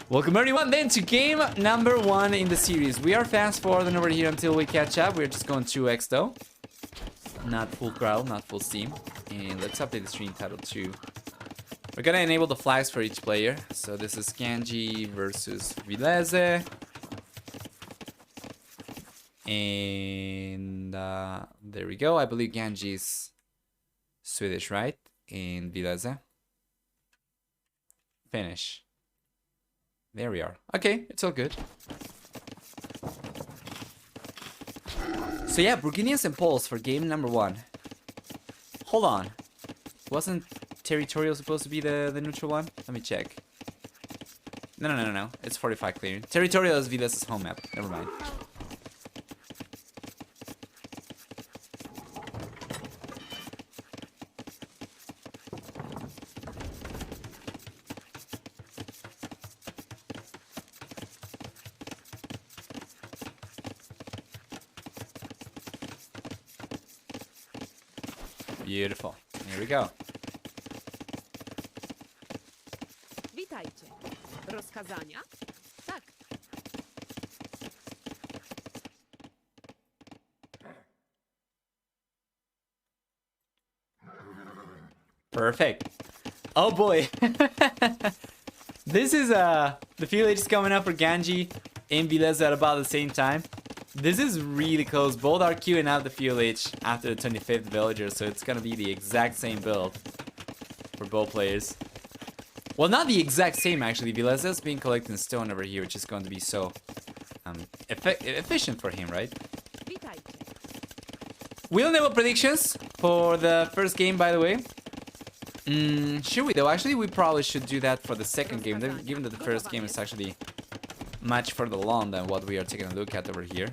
Welcome everyone then to game number 1 in the series. We are fast forwarding over here until we catch up. We're just going 2x though. Not full throttle, not full steam. And let's update the stream title too. We're gonna enable the flags for each player. So this is Ganji versus Villese. And there we go. I believe Ganji is Swedish, right? And Villese. Finish. There we are. Okay, it's all good. So yeah, Burgundians and Poles for game number 1. Hold on. Wasn't Territorial supposed to be the neutral one? Let me check. No. It's 45 clear. Territorial is Vilese's home map. Never mind. Beautiful. Here we go. Witajcie. Rozkazania? Tak. Perfect. Oh boy. This is the village is coming up for Ganji and Villese at about the same time. This is really close. Both are queuing out the FLH after the 25th villager, so it's gonna be the exact same build for both players. Well, not the exact same actually. Villese is being collecting stone over here, which is going to be so efficient for him, right? We'll enable predictions for the first game, by the way. Should we though? Actually, we probably should do that for the second game, given that the first game is actually much further along than what we are taking a look at over here.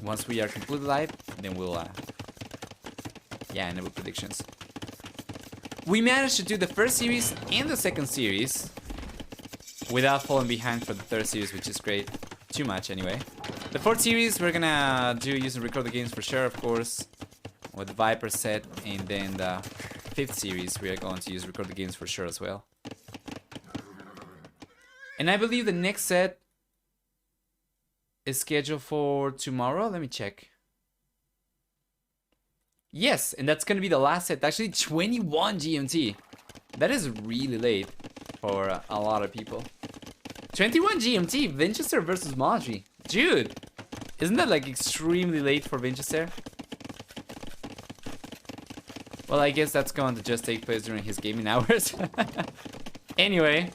Once we are completely live, then we'll enable predictions. We managed to do the first series and the second series without falling behind for the third series, which is great. Too much anyway. The fourth series we're gonna do using record the games for sure, of course, with the Viper set, and then the fifth series we are going to use record the games for sure as well. And I believe the next set is scheduled for tomorrow. Let me check. Yes, and that's gonna be the last set. Actually, 21 GMT. That is really late for a lot of people. 21 GMT, Winchester versus Maji. Dude, isn't that like extremely late for Winchester? Well, I guess that's going to just take place during his gaming hours. Anyway.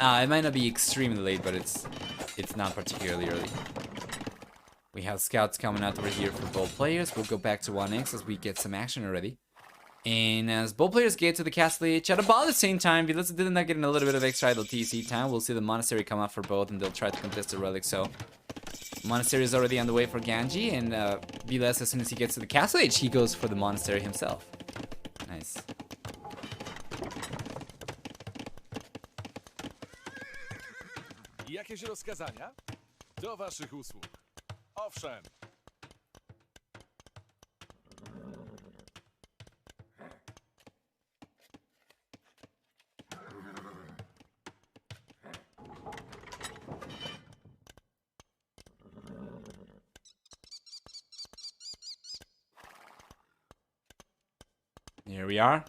It might not be extremely late, but it's not particularly early. We have scouts coming out over here for both players. We'll go back to 1x as we get some action already. And as both players get to the castle H at about the same time, Villese did not getting a little bit of extra idle TC time. We'll see the monastery come out for both, and they'll try to contest the relic. So, monastery is already on the way for Ganji, and Villese, as soon as he gets to the castle H, he goes for the monastery himself. Nice. Jakieś rozkazania? Do waszych usług. Owszem. Here we are.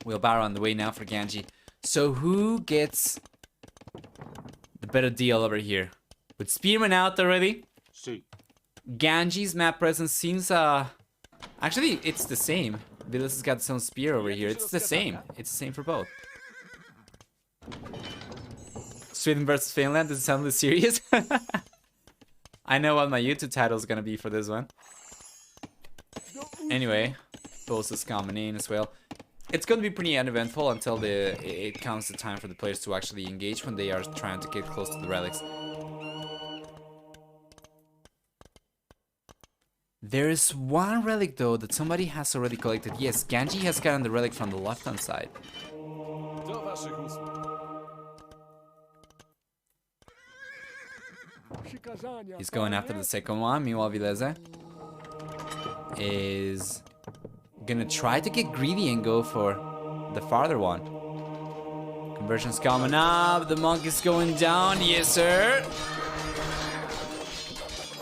Wheelbarrow on the way now for Ganji. So who gets the better deal over here? With Spearman out already? Ganji's map presence seems actually it's the same. Vilese's got his own spear over here. It's the same. It's the same for both. Sweden versus Finland. Does it sound serious? I know what my YouTube title is gonna be for this one. Anyway, Pulse is coming in as well. It's going to be pretty uneventful until it comes to time for the players to actually engage when they are trying to get close to the relics. There is one relic though that somebody has already collected. Yes, Ganji has gotten the relic from the left-hand side. He's going after the second one. Meanwhile, Villese is gonna try to get greedy and go for the farther one. Conversion's coming up. The monk is going down. Yes, sir.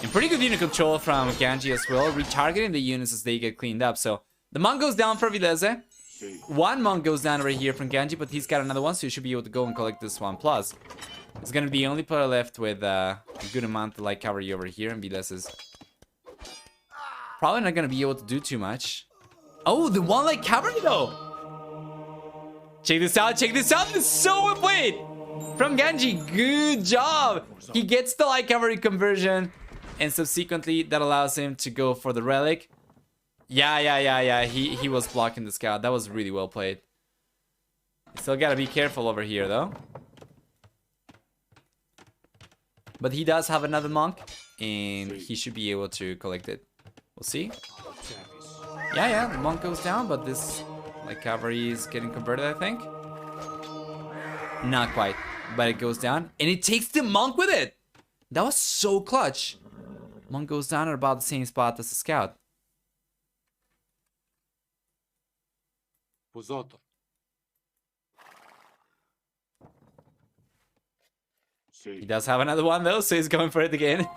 And pretty good unit control from Ganji as well, retargeting the units as they get cleaned up. So the monk goes down for Villese. One monk goes down right here from Ganji, but he's got another one, so he should be able to go and collect this one. Plus, he's gonna be the only player left with a good amount of light cavalry over here, and Villese is probably not gonna be able to do too much. Oh, the one light cavalry though! Check this out, check this out! This is so well played from Ganji. Good job! He gets the light cavalry conversion, and subsequently that allows him to go for the relic. Yeah. He was blocking the scout. That was really well played. Still gotta be careful over here though. But he does have another monk, and he should be able to collect it. We'll see. Yeah, the monk goes down, but this like cavalry is getting converted, I think. Not quite, but it goes down, and it takes the monk with it. That was so clutch. Monk goes down at about the same spot as the scout. He does have another one though, so he's going for it again.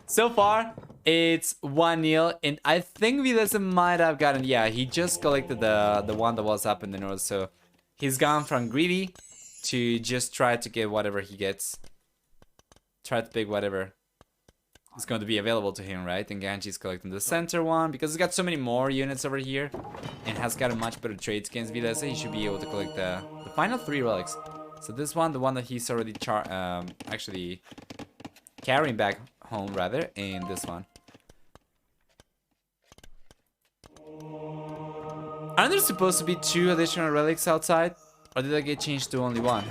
So far, it's 1-0, and I think Villese might have gotten... Yeah, he just collected the one that was up in the north, so he's gone from greedy to just try to get whatever he gets. Try to pick whatever is going to be available to him, right? And Ganji's collecting the center one, because he's got so many more units over here, and has got a much better trades against Villese. He should be able to collect the final 3 relics. So this one, the one that he's already actually carrying back home rather, and this one. Aren't there supposed to be 2 additional relics outside? Or did I get changed to only 1?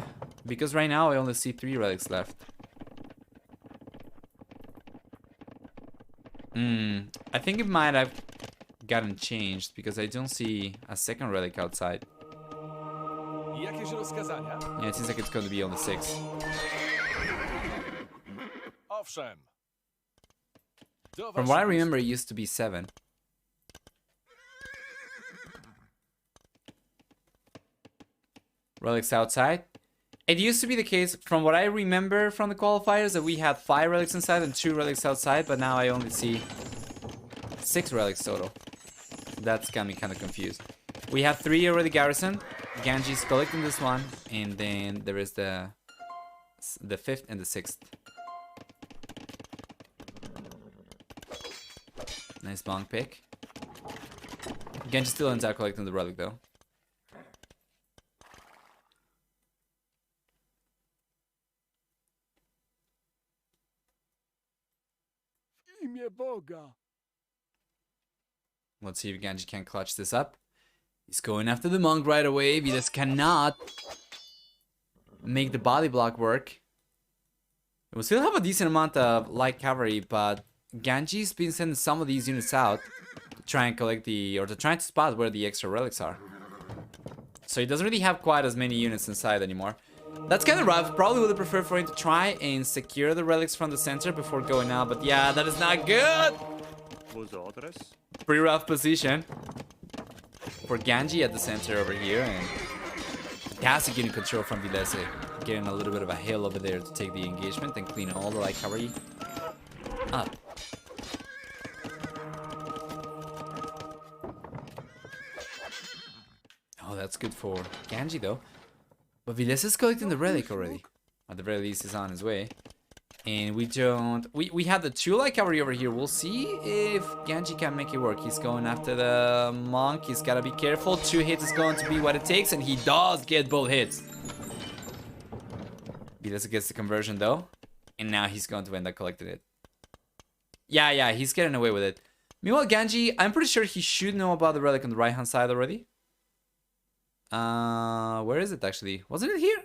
Because right now I only see 3 relics left. I think it might have gotten changed because I don't see a second relic outside. Yeah, it seems like it's going to be on the 6. From what I remember, it used to be 7. Relics outside. It used to be the case, from what I remember from the qualifiers, that we had 5 relics inside and 2 relics outside, but now I only see 6 relics total. That's got me kind of confused. We have 3 already garrisoned. Ganji's collecting this one, and then there is the 5th and the 6th. Nice monk pick. Genji still ends up collecting the relic though. Let's see if Ganji can clutch this up. He's going after the monk right away. Villese cannot make the body block work. We still have a decent amount of light cavalry, but Ganji's been sending some of these units out to try and collect or to try to spot where the extra relics are. So he doesn't really have quite as many units inside anymore. That's kind of rough. Probably would have preferred for him to try and secure the relics from the center before going out, but yeah, that is not good. Pretty rough position for Ganji at the center over here, and fantastic unit control from Villese, getting a little bit of a hill over there to take the engagement and clean all the light cavalry up. Oh, that's good for Ganji though. But Villese is collecting the relic already. At the very least, he's on his way. And we don't... We have the 2 light cavalry over here. We'll see if Ganji can make it work. He's going after the monk. He's got to be careful. 2 hits is going to be what it takes. And he does get both hits. Villese gets the conversion though. And now he's going to end up collecting it. Yeah, he's getting away with it. Meanwhile, Ganji, I'm pretty sure he should know about the relic on the right-hand side already. Where is it actually? Wasn't it here?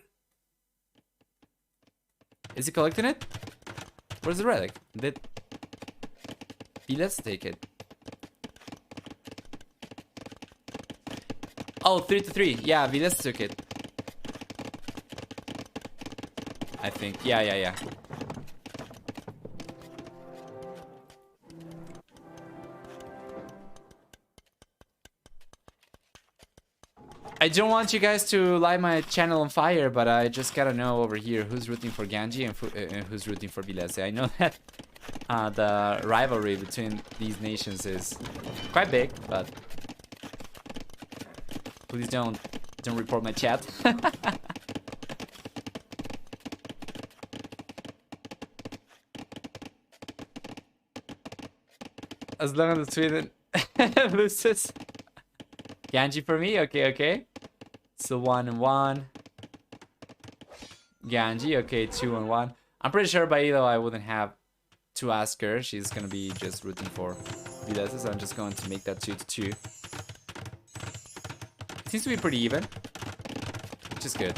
Is he collecting it? Where's the relic? Let's take it. Oh, 3-3. Yeah, Villese took it. I think. Yeah. I don't want you guys to light my channel on fire, but I just gotta know over here who's rooting for Ganji and who's rooting for Villese. I know that the rivalry between these nations is quite big, but please don't report my chat. As long as Sweden loses. Ganji for me? Okay, okay. So 1-1. Ganji, okay, 2-1. I'm pretty sure by Elo I wouldn't have to ask her. She's gonna be just rooting for Villese, so I'm just going to make that 2-2. Seems to be pretty even, which is good.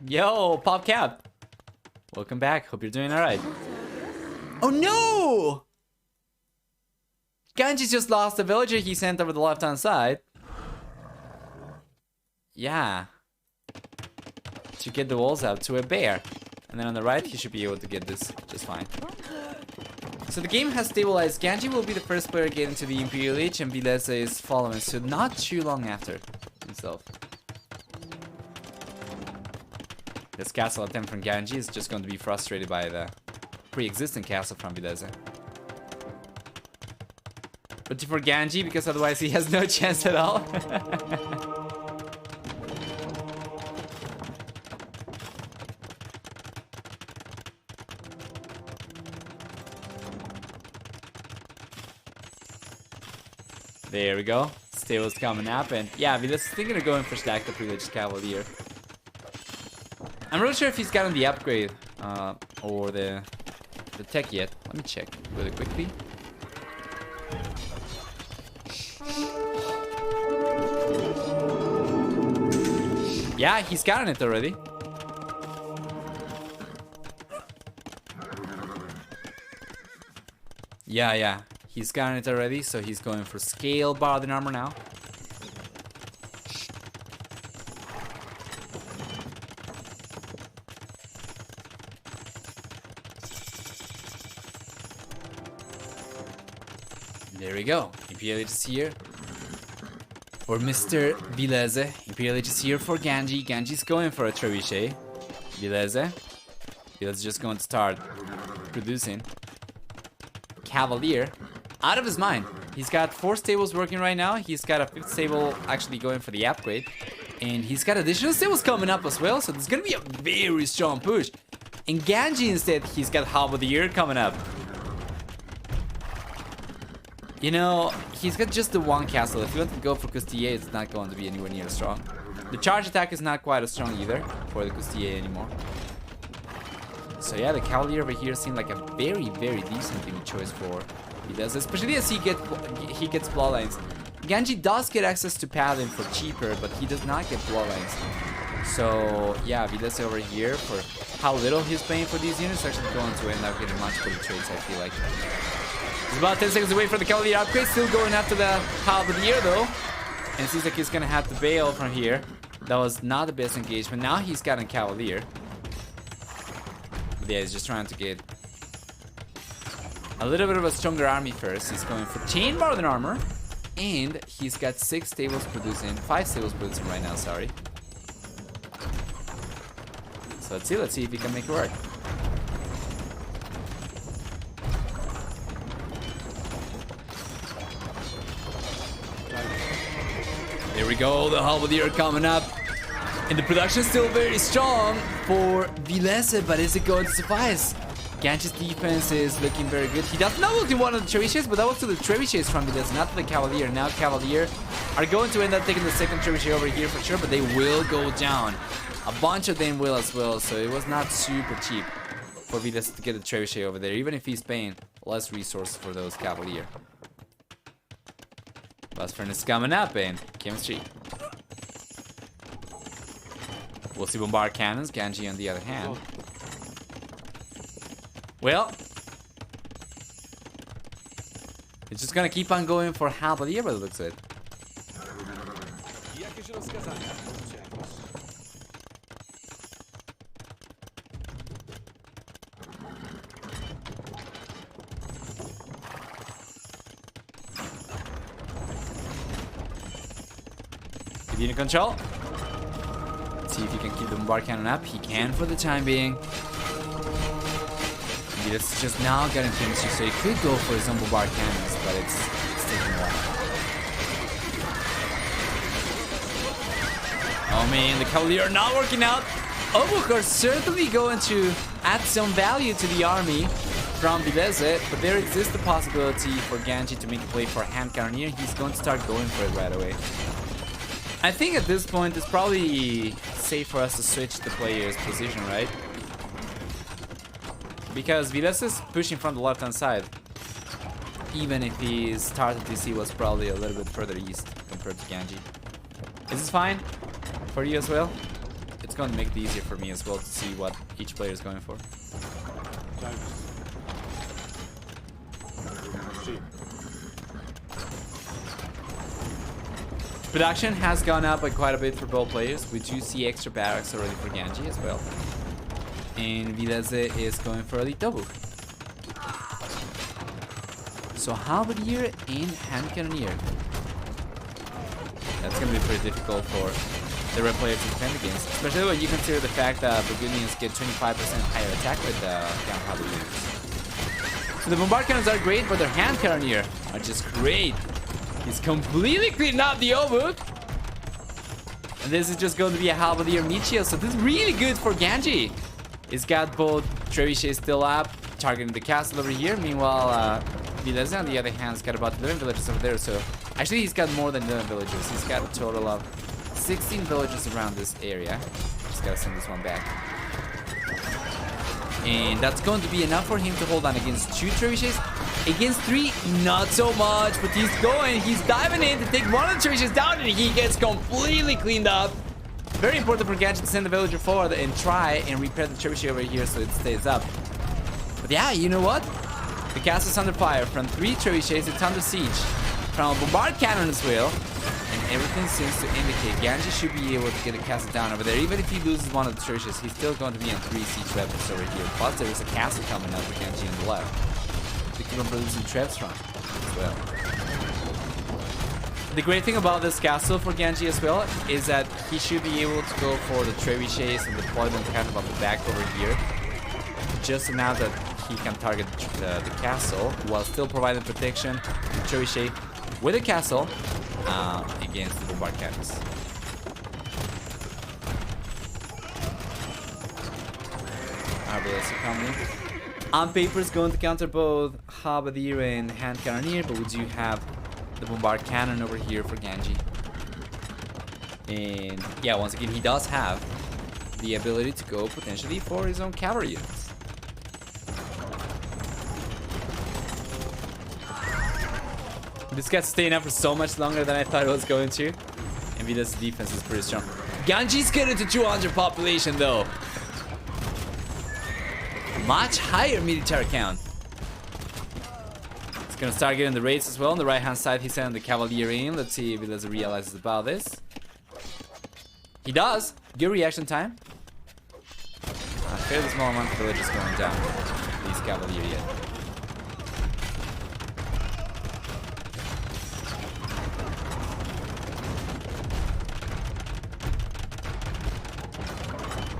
Yo, PopCap! Welcome back. Hope you're doing alright. Oh no! Ganji just lost the villager he sent over the left-hand side. Yeah. To get the walls out to a bear. And then on the right, he should be able to get this just fine. So the game has stabilized. Ganji will be the first player getting to the Imperial Age, and Villese is following, so not too long after himself. This castle attempt from Ganji is just going to be frustrated by the pre-existing castle from Villese. But for Ganji, because otherwise he has no chance at all. There we go. Stable's coming up, and yeah, Villese is thinking of going for Stack the Privileged Cavalier. I'm not sure if he's gotten the upgrade or the tech yet. Let me check really quickly. Yeah, he's gotten it already. Yeah. He's gotten it already, so he's going for scale Baradin armor now. There we go. Imperial Age is here for Mr. Villese. Imperial Age is here for Ganji. Ganji's going for a trebuchet. Villese is just going to start producing Cavalier out of his mind. He's got 4 stables working right now. He's got a 5th stable actually going for the upgrade. And he's got additional stables coming up as well. So there's going to be a very strong push. And Ganji instead, he's got Half-of-the-Year coming up. You know, he's got just the one castle. If you want to go for Custiller, it's not going to be anywhere near as strong. The charge attack is not quite as strong either for the Custiller anymore. So yeah, the Cavalier over here seemed like a very, very decent new choice for Villese, especially as he gets bloodlines. Ganji does get access to Paladin for cheaper, but he does not get bloodlines. So yeah, Villese over here, for how little he's paying for these units, actually going to end up getting much better trades, I feel like. He's about 10 seconds away for the Cavalier upgrade, still going after the Half-of-the-Year though. And it seems like he's gonna have to bail from here. That was not the best engagement. Now he's got a Cavalier. But yeah, he's just trying to get a little bit of a stronger army first. He's going for chain Baradin armor. And he's got 5 stables producing right now, sorry. So let's see if he can make it work. There we go, the Half-of-the-Year coming up. And the production is still very strong for Villese, but is it going to suffice? Ganji's defense is looking very good. He does not look in one of the trebuchets, but that was to the trebuchets from Villese, not to the Cavalier. Now Cavalier are going to end up taking the second trebuchet over here for sure, but they will go down. A bunch of them will as well, so it was not super cheap for Villese to get the trebuchet over there, even if he's paying less resources for those Cavalier. Blast Furnace coming up and chemistry. We'll see bombard cannons. Ganji on the other hand. Well, it's just gonna keep on going for Half-of-the-Year by the looks of it. Jakieś rozkazania? Unit control. Let's see if he can keep the bombard cannon up. He can for the time being. It's just now getting finished, so he could go for his own bombard cannons, but it's taking a while. Oh man, the Cavalier are not working out. Obuk are certainly going to add some value to the army from Villese, but there exists the possibility for Ganji to make a play for a hand cannoneer. He's going to start going for it right away. I think at this point it's probably safe for us to switch the player's position, right? Because Villese is pushing from the left-hand side, even if his starting DC was probably a little bit further east compared to Ganji. Is this fine for you as well? It's going to make it easier for me as well to see what each player is going for. Production has gone up by quite a bit for both players. We do see extra barracks already for Ganji as well. And Villese is going for a double. So Halberdier and Hand Cannoneer. That's going to be pretty difficult for the red player to defend against. Especially when you consider the fact that Burgundians get 25% higher attack with the Count Halberdiers. So the bombard cannons are great, but their Hand Cannoneer are just great. He's completely cleaned up the Obuk. And this is just going to be a Halberdier Michio, so this is really good for Ganji. He's got both trebuchets still up, targeting the castle over here. Meanwhile, Villese on the other hand has got about 11 villagers over there. So actually he's got more than 11 villagers. He's got a total of 16 villagers around this area. Just gotta send this one back. And that's going to be enough for him to hold on against 2 trebuchets. Against 3, not so much, but he's going. He's diving in to take one of the trebuchets down, and he gets completely cleaned up. Very important for Ganji to send the villager forward and try and repair the trebuchet over here so it stays up. But yeah, you know what? The castle's under fire from 3 trebuchets. It's under siege from a bombard cannon as well. And everything seems to indicate Ganji should be able to get the castle down over there. Even if he loses one of the trebuchets, he's still going to be on 3 siege weapons over here. Plus, there is a castle coming up for Ganji on the left to keep on producing traps from as well. The great thing about this castle for Ganji as well is that he should be able to go for the trebuchets and deploy them kind of on the back over here, just now that he can target the castle while still providing protection to trebuchet with the castle against the bombard cannons. Villese coming. On paper, is going to counter both Halberdier and Hand Cannoneer, but we do have the bombard cannon over here for Ganji. And yeah, once again, he does have the ability to go potentially for his own cavalry units. This guy's staying up for so much longer than I thought it was going to. And Vilese's defense is pretty strong. Ganji's getting to 200 population though. Much higher military count. He's gonna start getting the raids as well. On the right hand side, he's sending the Cavalier in. Let's see if Villese realizes about this. He does. Good reaction time. A fairly small amount of villagers going down. These Cavalier yet.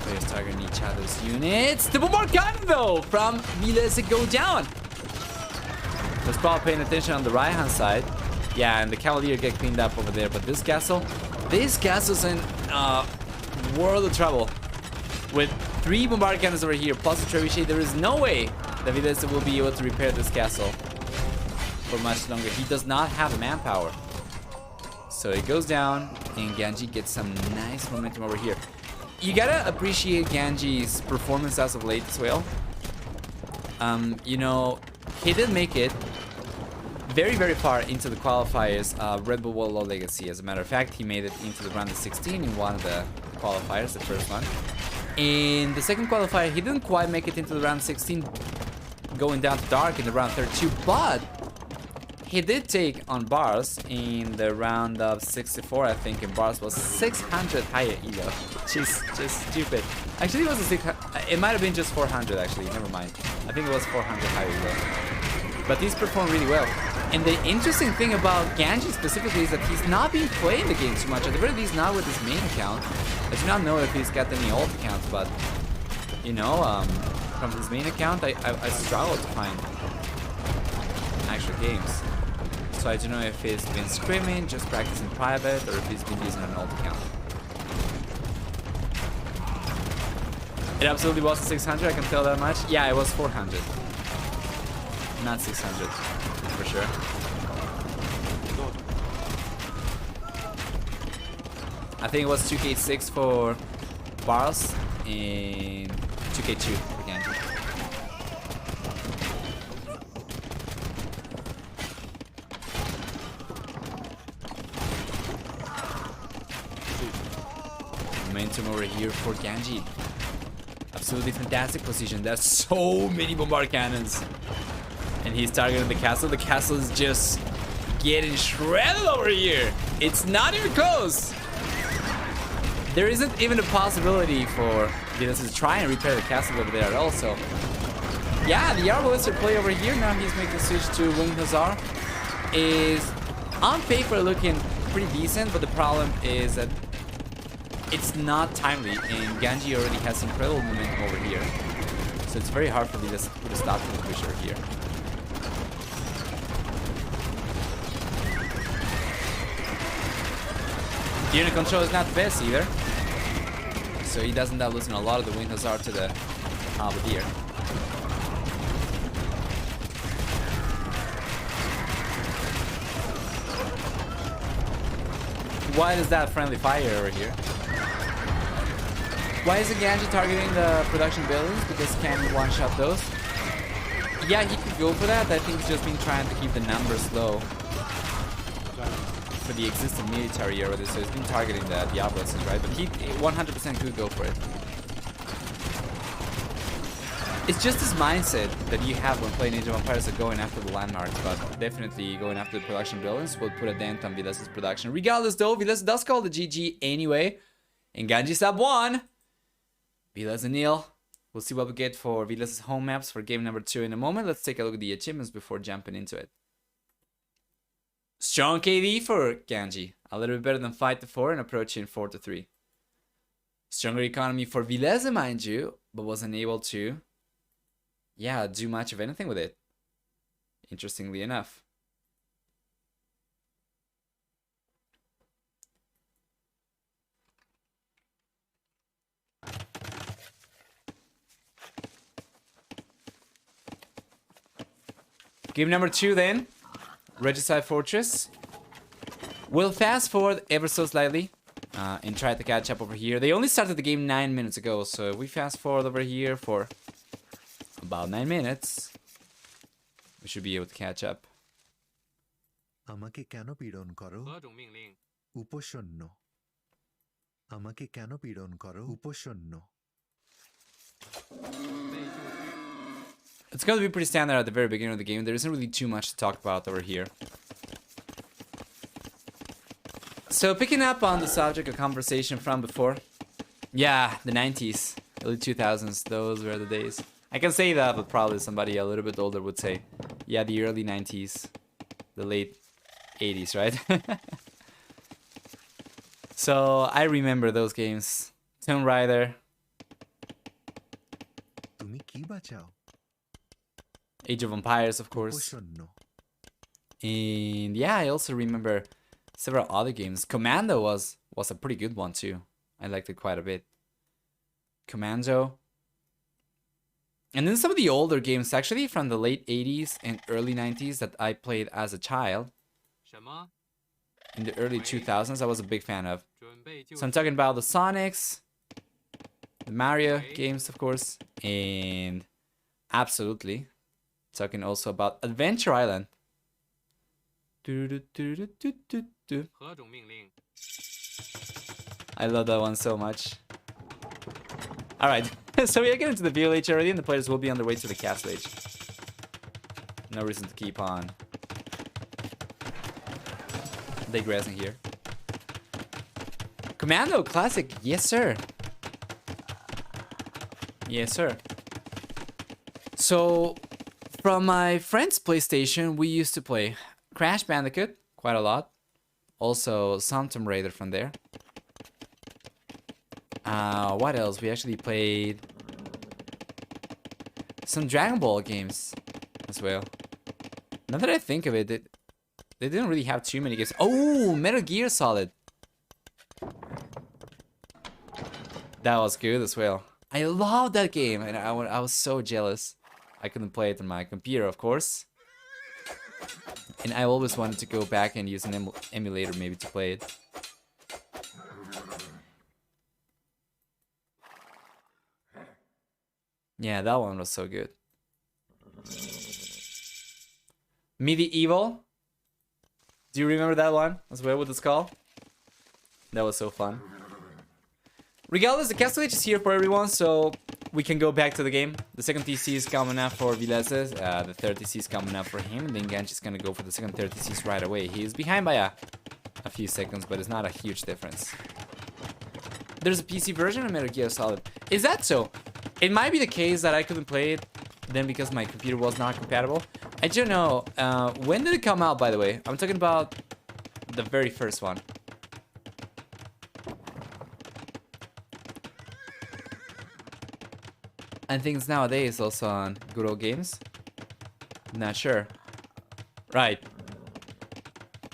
Players targeting each other's units. The bombard cannon though from Villese go down. Let's probably paying attention on the right hand side. Yeah, and the Cavalier get cleaned up over there. But this castle's in world of trouble. With 3 bombard cannons over here plus a trebuchet, there is no way that Villese will be able to repair this castle for much longer. He does not have the manpower. So it goes down, and Ganji gets some nice momentum over here. You gotta appreciate Ganji's performance as of late as well. You know, he did make it very, very far into the qualifiers of Red Bull Wallhalla Legacy. As a matter of fact, he made it into the round of 16 in one of the qualifiers, the first one. In the second qualifier, he didn't quite make it into the round 16, going down to Dark in the round 32, but he did take on Bars in the round of 64, I think, and Bars was 600 higher elo, which is just stupid. Actually, it was a 600, it might have been just 400 actually, never mind. I think it was 400 higher elo. But these performed really well. And the interesting thing about Ganji specifically is that he's not been playing the game too much. At the very least, not with his main account. I do not know if he's got any alt accounts, but you know, from his main account, I struggle to find actual games. So I don't know if he's been scrimming, just practicing private, or if he's been using an alt account. It absolutely was 600, I can tell that much. Yeah, it was 400. Not 600, for sure. I think it was 2K6 for Bars and 2K2 for Ganji. Momentum over here for Ganji. Absolutely fantastic position. There's so many bombard cannons. And he's targeting the castle. The castle is just getting shredded over here. It's not even close. There isn't even a possibility for Villese to try and repair the castle over there at all. So, yeah, the Arbalester play over here. Now he's making the switch to Winged Hussar. Is on paper looking pretty decent, but the problem is that it's not timely, and Ganji already has incredible momentum over here. So it's very hard for Villese to put a stop to the pusher here. The unit control is not the best either. So he doesn't end up losing a lot of the Winged Hussar to the Halberdier. Why is that friendly fire over here? Why isn't Ganji targeting the production buildings? Because can he one-shot those? Yeah, he could go for that. I think he's just been trying to keep the numbers low for the existing military already, so he's been targeting the Arbalesters, right? But he 100% could go for it. It's just this mindset that you have when playing Age of Empires of going after the landmarks, but definitely going after the production buildings will put a dent on Villese's production. Regardless though, Villese does call the GG anyway, and Ganji sub 1. Villese nil. We'll see what we get for Villese's home maps for game number 2 in a moment. Let's take a look at the achievements before jumping into it. Strong KD for Ganji. A little bit better than 5-4 and approaching 4-3. Stronger economy for Villese, mind you, but wasn't able to, yeah, do much of anything with it. Interestingly enough. Game number 2 then. Regicide Fortress. We'll fast forward ever so slightly and try to catch up over here. They only started the game 9 minutes ago, so if we fast forward over here for about 9 minutes, we should be able to catch up. আমাকে কেন পীড়ন করো উপশূন্য আমাকে কেন পীড়ন করো উপশূন্য It's going to be pretty standard at the very beginning of the game. There isn't really too much to talk about over here. So picking up on the subject of conversation from before. Yeah, the 90s, early 2000s, those were the days. I can say that, but probably somebody a little bit older would say, yeah, the early 90s, the late 80s, right? So I remember those games. Tomb Raider. তুমি কি বাঁচাও Age of Empires, of course. উপশূন্য And yeah, I also remember several other games. Commando was a pretty good one too. I liked it quite a bit. Commando. And then some of the older games actually from the late 80s and early 90s that I played as a child. In the early 2000s, I was a big fan of. So I'm talking about the Sonics, the Mario games, of course, and absolutely talking also about Adventure Island. I love that one so much. Alright, so we are getting to the village already, and the players will be on their way to the castle age. No reason to keep on digressing here. Commando Classic, yes sir. Yes sir. So, from my friend's PlayStation, we used to play Crash Bandicoot, quite a lot. Also, some Tomb Raider from there. What else? We actually played some Dragon Ball games as well. Now that I think of it, they didn't really have too many games. Oh, Metal Gear Solid. That was good as well. I love that game, and I was so jealous. I couldn't play it on my computer, of course. And I always wanted to go back and use an emulator maybe to play it. Yeah, that one was so good. Medieval. Do you remember that one as well with the skull? That was so fun. Regardless, the castle is here for everyone, so we can go back to the game. The second TC is coming up for Villese. The third TC is coming up for him. And then Ganji's gonna go for the second third TCs right away. He is behind by a few seconds, but it's not a huge difference. There's a PC version of Metal Gear Solid. Is that so? It might be the case that I couldn't play it then because my computer was not compatible. I don't know. When did it come out, by the way? I'm talking about the very first one. I think it's nowadays also on Good Old Games. Not sure. Right.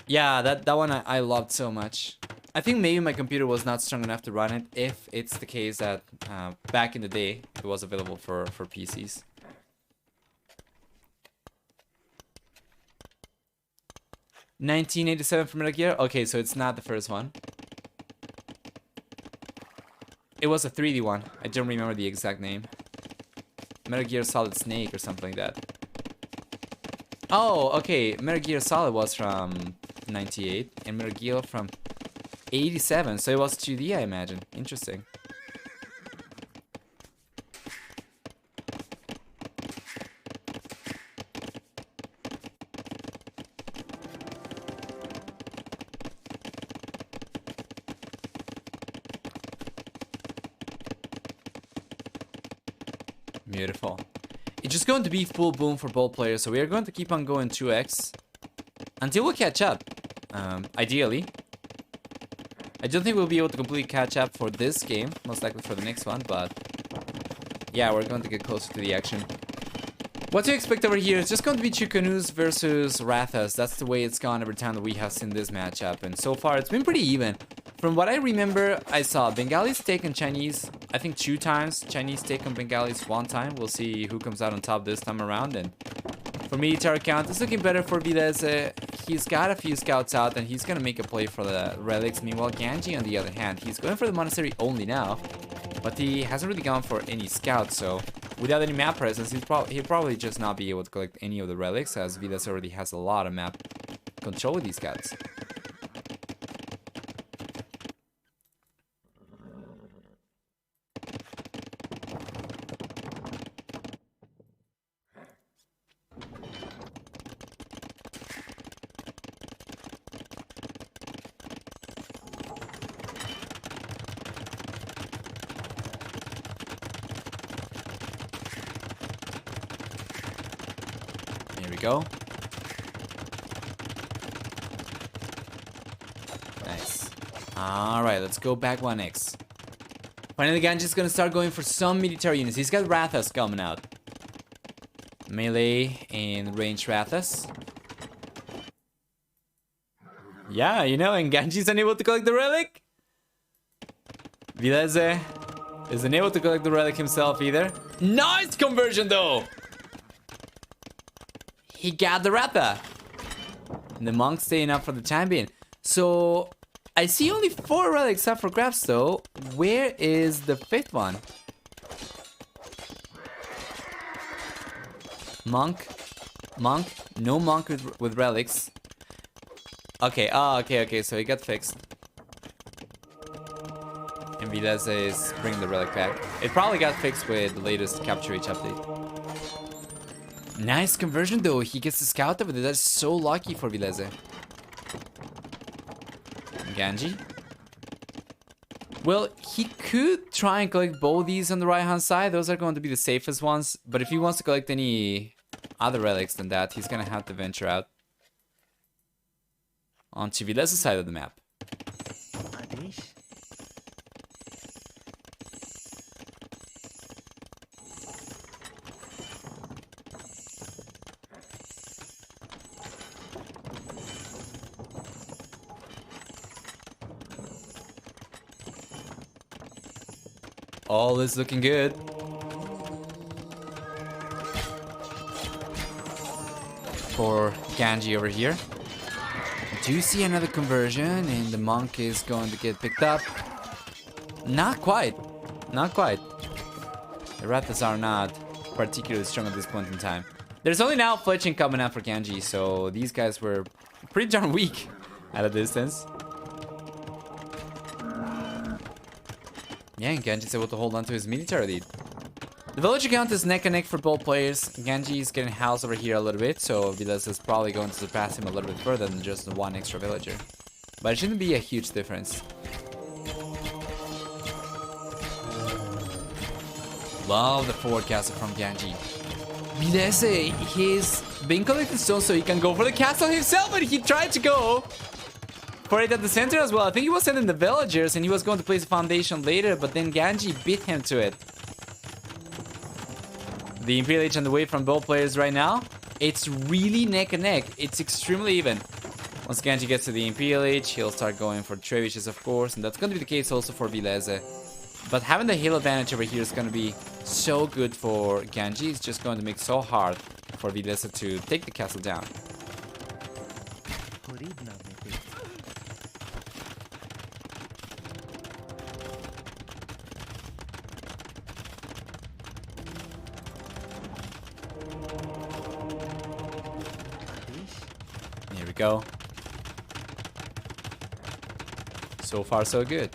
Yeah, that one I loved so much. I think maybe my computer was not strong enough to run it if it's the case that back in the day it was available for PCs. $1987 for Metal Gear? Okay, so it's not the first one. It was a 3D one. I don't remember the exact name. Metal Gear Solid Snake or something like that. Oh, okay. Metal Gear Solid was from 98 and Metal Gear from 87. So it was 2D, I imagine. Interesting. Beautiful. It's just going to be full boom for both players, so we are going to keep on going 2x until we catch up. Ideally. I don't think we'll be able to completely catch up for this game, most likely for the next one, but yeah, we're going to get closer to the action. What to expect over here is just going to be Chukanus versus Rathas. That's the way it's gone every time that we have seen this matchup, and so far it's been pretty even. From what I remember, I saw Bengalis take on Chinese, I think 2 times. Chinese take on Bengalis 1 time. We'll see who comes out on top this time around. And for military count, it's looking better for Villese. He's got a few scouts out and he's going to make a play for the relics. Meanwhile, Ganji, on the other hand, he's going for the monastery only now. But he hasn't really gone for any scouts, so without any map presence, he'll probably just not be able to collect any of the relics, as Villese already has a lot of map control with these scouts. Go. Nice. Alright, let's go back 1x. Finally, Ganji's gonna start going for some military units. He's got Rathas coming out. Melee and range Rathas. Yeah, you know, and Ganji's unable to collect the relic. Villese is unable to collect the relic himself either. Nice conversion though! He got the Ratha. And the monk's staying up for the time being. So, I see only 4 relics up for grabs though. Where is the 5th one? Monk. Monk. No monk with relics. Okay, okay, so he got fixed. And Villese is bringing the relic back. It probably got fixed with the latest Capture H update. Nice conversion though, he gets the scout over there. That's so lucky for Villese. Ganji. Well, he could try and collect both these on the right hand side. Those are going to be the safest ones. But if he wants to collect any other relics than that, he's gonna have to venture out. onto Vilese's side of the map. Adesh All is looking good. For Ganji over here. Do you see another conversion and the monk is going to get picked up? Not quite. Not quite. The Raptors are not particularly strong at this point in time. There's only now fletching coming out for Ganji, so these guys were pretty darn weak at a distance. Yeah, and Ganji's able to hold on to his military lead. The villager count is neck and neck for both players. Ganji is getting housed over here a little bit, so Villese is probably going to surpass him a little bit further than just one extra villager. But it shouldn't be a huge difference. Love the forward castle from Ganji. Villese, he's been collecting stones so he can go for the castle himself, but he tried to go for it at the center as well. I think he was sending the villagers and he was going to place a foundation later, but then Ganji beat him to it. The Imperial H on the way from both players right now. It's really neck and neck. It's extremely even. Once Ganji gets to the Imperial H, he'll start going for trebuchets, of course, and that's going to be the case also for Villese. But having the hill advantage over here is going to be so good for Ganji. It's just going to make it so hard for Villese to take the castle down. Here we go. So far, so good.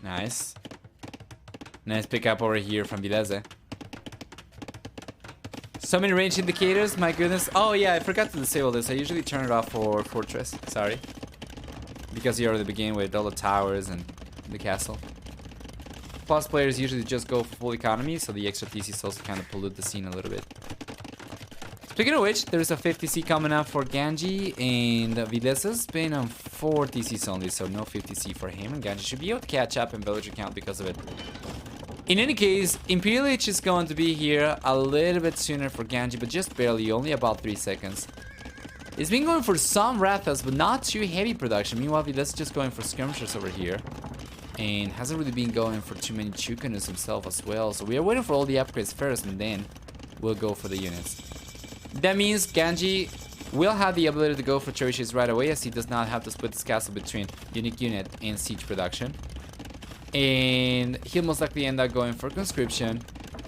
Nice. Nice pickup over here from Villese. So many range indicators, my goodness. Oh yeah, I forgot to disable this. I usually turn it off for Fortress. Sorry. Because you already begin with all the towers and the castle. Plus players usually just go for full economy, so the extra TCs also kind of pollute the scene a little bit. Speaking of which, there's a 50C coming up for Ganji, and Vilese's been on 4 TCs only, so no 50C for him, and Ganji should be able to catch up in villager count because of it. In any case, Imperial H is going to be here a little bit sooner for Ganji, but just barely, only about 3 seconds. He's been going for some Rathas, but not too heavy production. Meanwhile, Villese is just going for skirmishers over here. And hasn't really been going for too many Chukanus himself as well. So we are waiting for all the upgrades first, and then we'll go for the units. That means Ganji will have the ability to go for trebuchets right away, as he does not have to split this castle between unique unit and siege production. And he'll most likely end up going for conscription,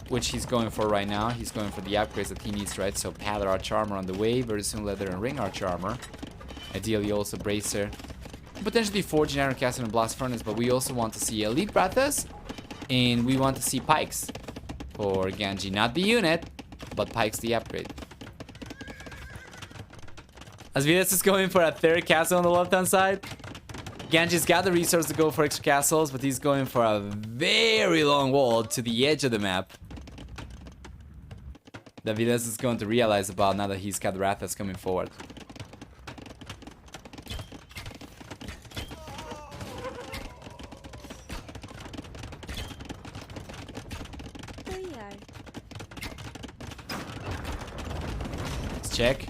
which he's going for right now. He's going for the upgrades that he needs, right? So Pallor Arch Armor on the way, very soon Leather and Ring Arch Armor. Ideally also Bracer. Potentially Forging Iron Castle and Blast Furnace, but we also want to see Elite Rathas, and we want to see Pikes for Ganji. Not the unit, but Pikes the upgrade. As Villese is going for a 3rd castle on the left-hand side, Ganji's got the resource to go for extra castles, but he's going for a very long wall to the edge of the map that Villese is going to realize about now that he's got Rathas coming forward. Let's check.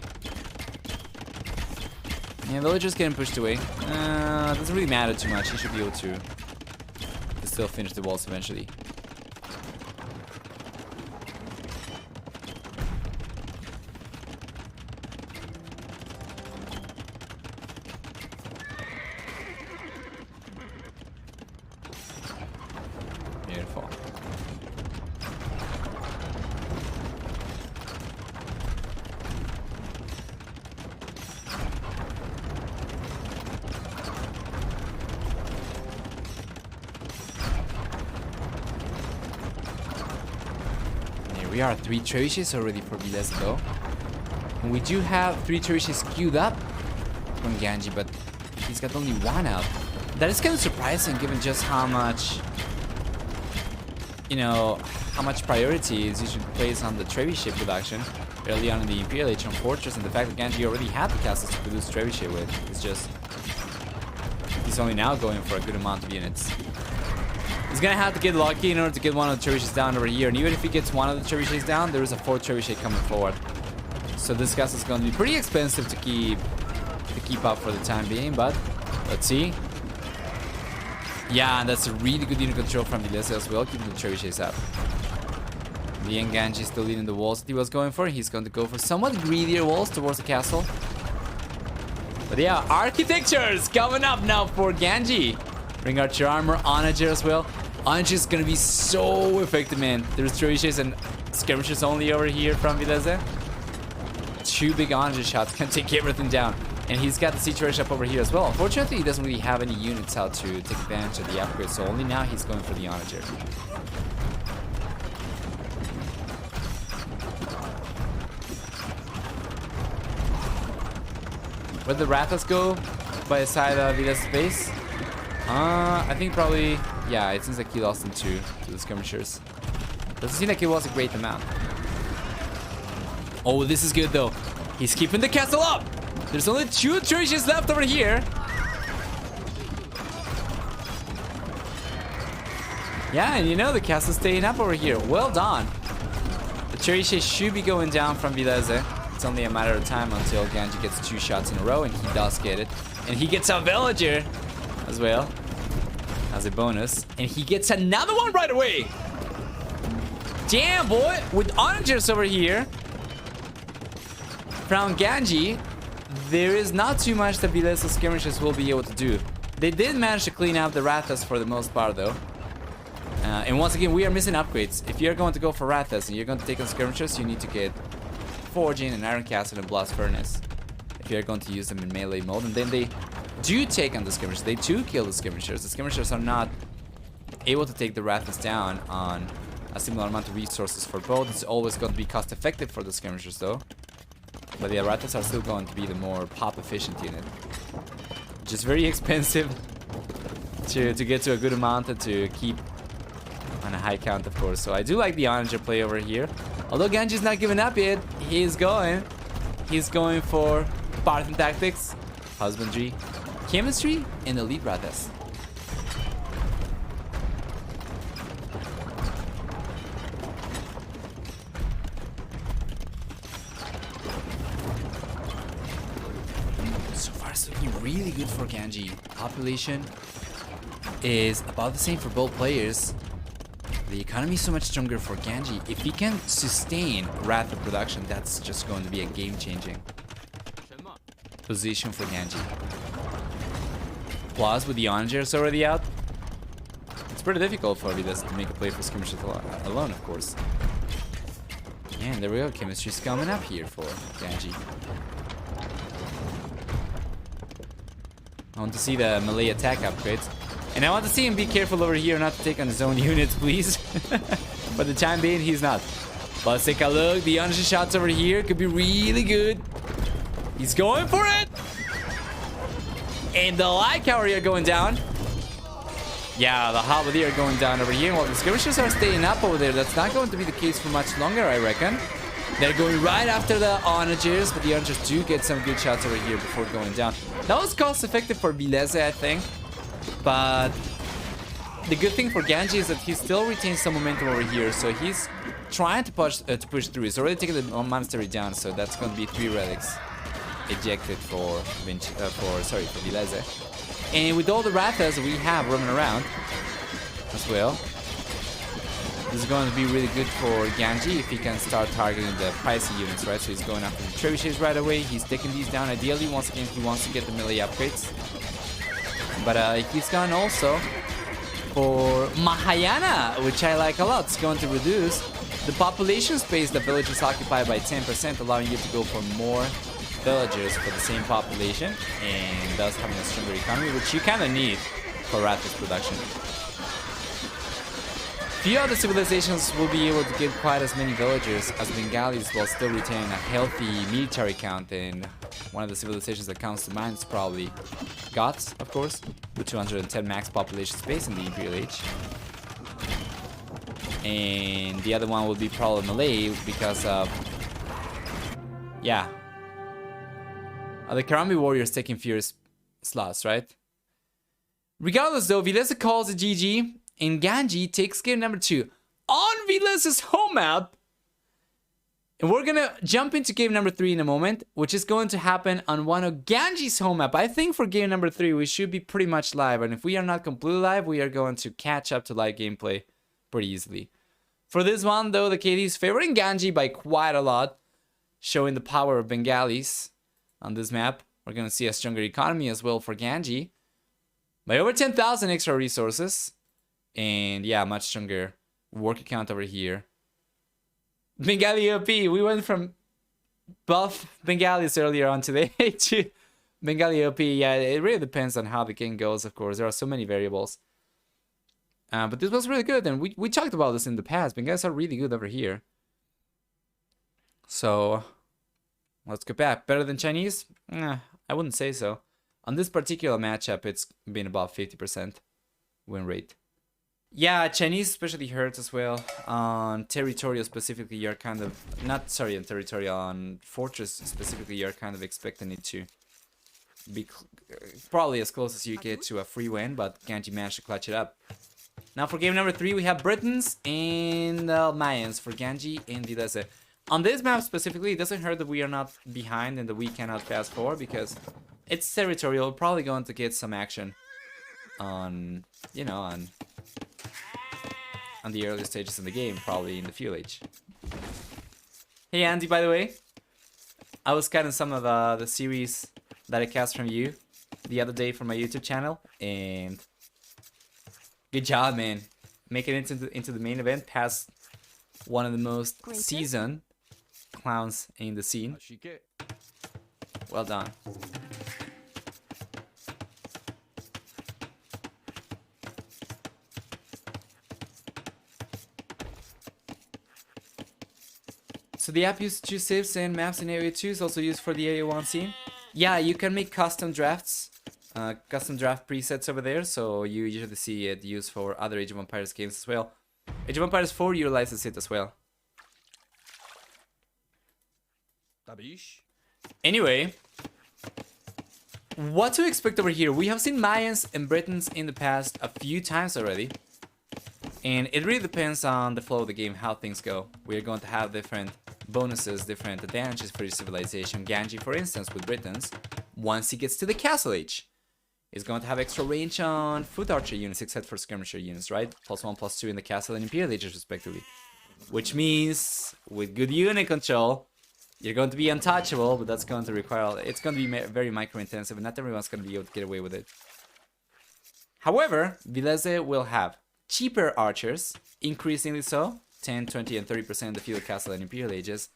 Yeah, villager's getting pushed away. Doesn't really matter too much. He should be able to still finish the walls eventually. Beautiful. We are 3 trebuchets already for Villese though. And we do have 3 trebuchets queued up from Ganji, but he's got only 1 out. That is kind of surprising given just how much, you know, how much priority is usually placed on the trebuchet production early on in the Imperial Age on Fortress, and the fact that Ganji already had the castles to produce trebuchet with is just... He's only now going for a good amount of units. He's gonna have to get lucky in order to get one of the trebuchets down over here, and even if he gets one of the trebuchets down, there is a 4th trebuchet coming forward. So this castle is going to be pretty expensive to keep up for the time being, but let's see. Yeah, and that's a really good unit control from Villese as well, keeping the trebuchets up. The Ganji is still leading the walls that he was going for. He's going to go for somewhat greedier walls towards the castle. But yeah, architectures coming up now for Ganji. Ring Archer armor, Onager as well. Onager is going to be so effective, man. There's trebuchets and skirmishers only over here from Villese. 2 big Onager shots can take everything down. And he's got the siege rush up over here as well. Unfortunately, he doesn't really have any units out to take advantage of the upgrade, so only now he's going for the Onager. Where'd the Rathas go? By the side of Villa's base? I think probably... Yeah, it seems like he lost them to the skirmishers. Doesn't seem like it was a great amount. Oh, this is good though. He's keeping the castle up! There's only 2 trebuchets left over here. Yeah, and you know the castle's staying up over here. Well done. The trebuchet should be going down from Villese. It's only a matter of time until Ganji gets 2 shots in a row, and he does get it. And he gets a villager as well as a bonus. And he gets another one right away. Damn, boy. With onagers over here from Ganji, there is not too much that Villese skirmishers will be able to do. They did manage to clean out the Rathas for the most part, though. And once again, we are missing upgrades. If you're going to go for Rathas and you're going to take on skirmishers, you need to get Forging and Iron Castle and Blast Furnace. If you're going to use them in melee mode, and then they do take on the skirmishers. They do kill the skirmishers. The skirmishers are not able to take the Rathas down on a similar amount of resources for both. It's always going to be cost effective for the skirmishers, though. But the Rathas are still going to be the more pop efficient unit. Just very expensive to get to a good amount and to keep on a high count, of course. So I do like the Onager play over here. Although Ganji's not giving up yet, he's going for Spartan tactics, husbandry, chemistry, and elite Rathas. So far, it's looking really good for Ganji. Population is about the same for both players. The economy is so much stronger for Ganji. If he can sustain Ratha production, that's just going to be a game-changing position for Ganji. Plus, with the Onagers already out, it's pretty difficult for Villese to make a play for skirmishers alone, of course. And there we go, chemistry's coming up here for Ganji. I want to see the melee attack upgrades. And I want to see him be careful over here not to take on his own units, please. For the time being, he's not. But let's take a look. The Onager shots over here could be really good. He's going for it. And the light cavalry are going down. Yeah, the halberdier are going down over here. While the skirmishers are staying up over there, that's not going to be the case for much longer, I reckon. They're going right after the Onagers, but the Onagers do get some good shots over here before going down. That was cost effective for Villese, I think. But the good thing for Ganji is that he still retains some momentum over here, so he's trying to push through. He's already taken the monastery down, so that's going to be 3 relics ejected for Villese. And with all the Rathas we have roaming around as well, this is going to be really good for Ganji if he can start targeting the pricey units, right? So he's going after the trebuchets right away. He's taking these down. Ideally, once again, he wants to get the melee upgrades. But he's gone also for Mahayana, which I like a lot. It's going to reduce the population space the villages occupy by 10%, allowing you to go for more villagers for the same population, and thus having a stronger economy, which you kind of need for Rathas production. Few other civilizations will be able to get quite as many villagers as Bengalis while still retaining a healthy military count, and one of the civilizations that comes to mind is probably Goths, of course, with 210 max population space in the Imperial Age. And the other one will be probably Malay because of, yeah, the Karambi warriors taking fierce slots, right? Regardless though, Villese calls it GG, and Ganji takes game number 2 on Vilese's home map. And we're gonna jump into game number 3 in a moment, which is going to happen on one of Ganji's home map. I think for game number 3 we should be pretty much live, and if we are not completely live, we are going to catch up to live gameplay pretty easily. For this one though, the KD is favoring Ganji by quite a lot, showing the power of Bengalis on this map. We're gonna see a stronger economy as well for Ganji, by over 10,000 extra resources, and yeah, much stronger work account over here. Bengali OP, we went from buff Bengalis earlier on today to Bengali OP. Yeah, it really depends on how the game goes, of course. There are so many variables. But this was really good, and we talked about this in the past. Bengalis are really good over here. So, let's go back. Better than Chinese? I wouldn't say so. On this particular matchup, it's been about 50% win rate. Yeah, Chinese especially hurts as well. On territorial specifically, you're kind of... Not, sorry, on territorial, on fortress specifically, you're kind of expecting it to be probably as close as you get to a free win, but Ganji managed to clutch it up. Now for game number 3, we have Britons and Mayans for Ganji and Villese. On this map specifically, it doesn't hurt that we are not behind and that we cannot fast forward because it's territorial. We're probably going to get some action on, you know, on the early stages of the game, probably in the Fuel Age. Hey Andy, by the way, I was cutting some of the series that I cast from you the other day for my YouTube channel, and good job, man. Making it into the main event past one of the most seasoned clowns in the scene. Well done. So the app uses 2 saves and maps in Area 2 is also used for the Area 1 scene. Yeah, you can make custom drafts, custom draft presets over there, so you usually see it used for other Age of Empires games as well. Age of Empires 4 utilizes it as well. Anyway, what to expect over here? We have seen Mayans and Britons in the past a few times already. And it really depends on the flow of the game, how things go. We're going to have different bonuses, different advantages for your civilization. Ganji, for instance, with Britons, once he gets to the Castle Age, is going to have extra range on foot archer units, except for skirmisher units, right? +1, +2 in the Castle and Imperial Ages, respectively. Which means, with good unit control, you're going to be untouchable, but that's going to require... It's going to be very micro-intensive, and not everyone's going to be able to get away with it. However, Villese will have cheaper archers, increasingly so, 10, 20, and 30% in the Feudal Castle and Imperial Ages.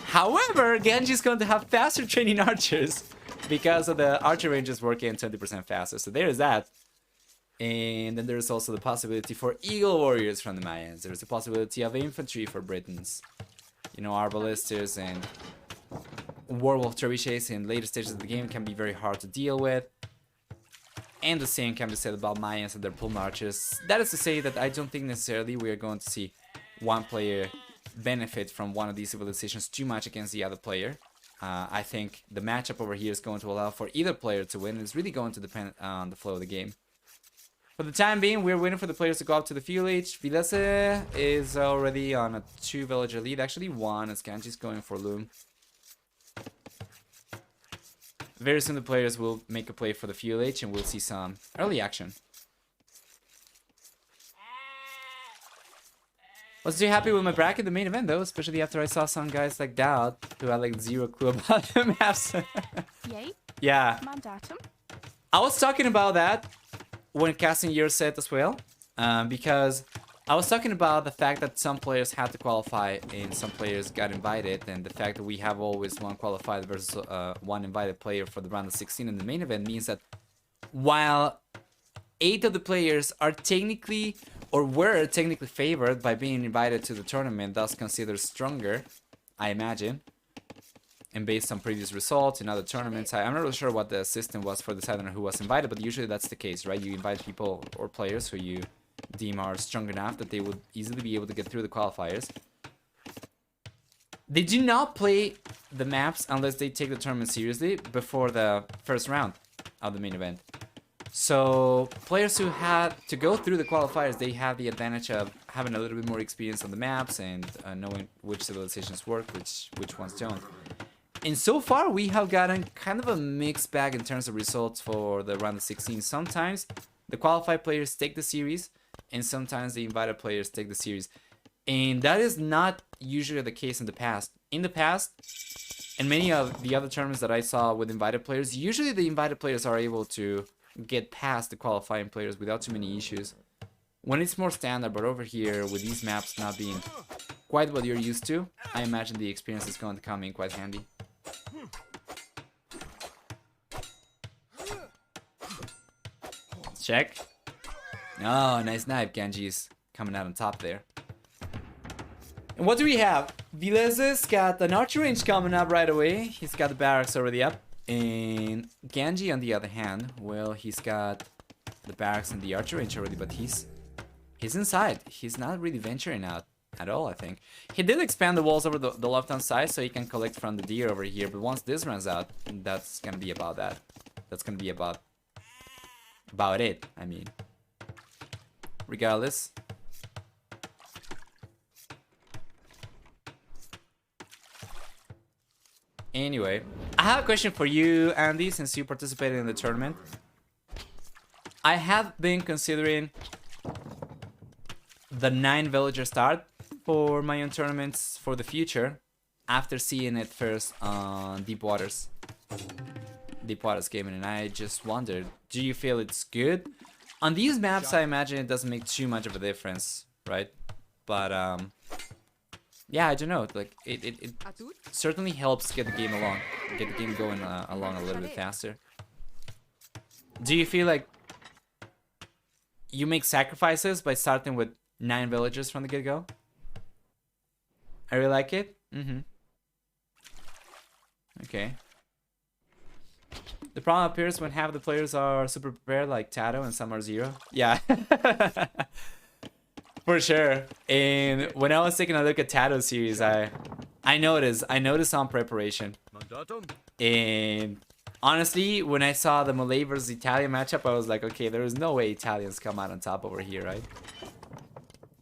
However, Genji is going to have faster training archers because of the archer ranges working 20% faster. So there is that. And then there's also the possibility for Eagle Warriors from the Mayans. There's the possibility of infantry for Britons. You know, Arbalisters and Werewolf Trebuchets in later stages of the game can be very hard to deal with. And the same can be said about Mayans and their Plume Archers. That is to say that I don't think necessarily we are going to see one player benefit from one of these civilizations too much against the other player. I think the matchup over here is going to allow for either player to win. It's really going to depend on the flow of the game. For the time being, we're waiting for the players to go up to the Fuel Age. Villese is already on a 2-villager lead. Actually, 1 as Ganji's going for Loom. Very soon the players will make a play for the Fuel Age and we'll see some early action. Was too happy with my bracket the main event though, especially after I saw some guys like Dowd who had like 0 clue about the maps. Yay. Yeah. Mandatum. I was talking about that when casting your set as well, because I was talking about the fact that some players had to qualify and some players got invited, and the fact that we have always 1 qualified versus 1 invited player for the round of 16 in the main event means that while 8 of the players are technically or were technically favored by being invited to the tournament, thus considered stronger, I imagine. And based on previous results in other tournaments, I'm not really sure what the system was for deciding who was invited, but usually that's the case, right? You invite people or players who you deem are strong enough that they would easily be able to get through the qualifiers. They do not play the maps unless they take the tournament seriously before the first round of the main event. So players who had to go through the qualifiers, they have the advantage of having a little bit more experience on the maps and knowing which civilizations work, which ones don't. And so far, we have gotten kind of a mixed bag in terms of results for the round of 16. Sometimes the qualified players take the series, and sometimes the invited players take the series. And that is not usually the case in the past. In the past, and many of the other tournaments that I saw with invited players, usually the invited players are able to get past the qualifying players without too many issues. When it's more standard, but over here, with these maps not being quite what you're used to, I imagine the experience is going to come in quite handy. Check. Oh, nice knife. Ganji's coming out on top there. And what do we have? Vilese's got an archer range coming up right away. He's got the barracks already up. And Ganji, on the other hand, well, he's got the barracks and the archer range already, but he's inside. He's not really venturing out at all, I think. He did expand the walls over the left-hand side so he can collect from the deer over here, but once this runs out, that's gonna be about that. That's gonna be about it, I mean. Regardless. Anyway, I have a question for you, Andy, since you participated in the tournament. I have been considering the 9 villager start for my own tournaments for the future after seeing it first on Deep Waters Gaming, and I just wondered, do you feel it's good? On these maps, I imagine it doesn't make too much of a difference, right? But yeah, I don't know. Like it certainly helps get the game going along a little bit faster. Do you feel like you make sacrifices by starting with 9 villagers from the get-go? I really like it. Okay. The problem appears when half of the players are super prepared, like Tato, and some are 0. Yeah. For sure. And when I was taking a look at Tato's series, I noticed some preparation. And honestly, when I saw the Malay versus Italian matchup, I was like, okay, there is no way Italians come out on top over here, right?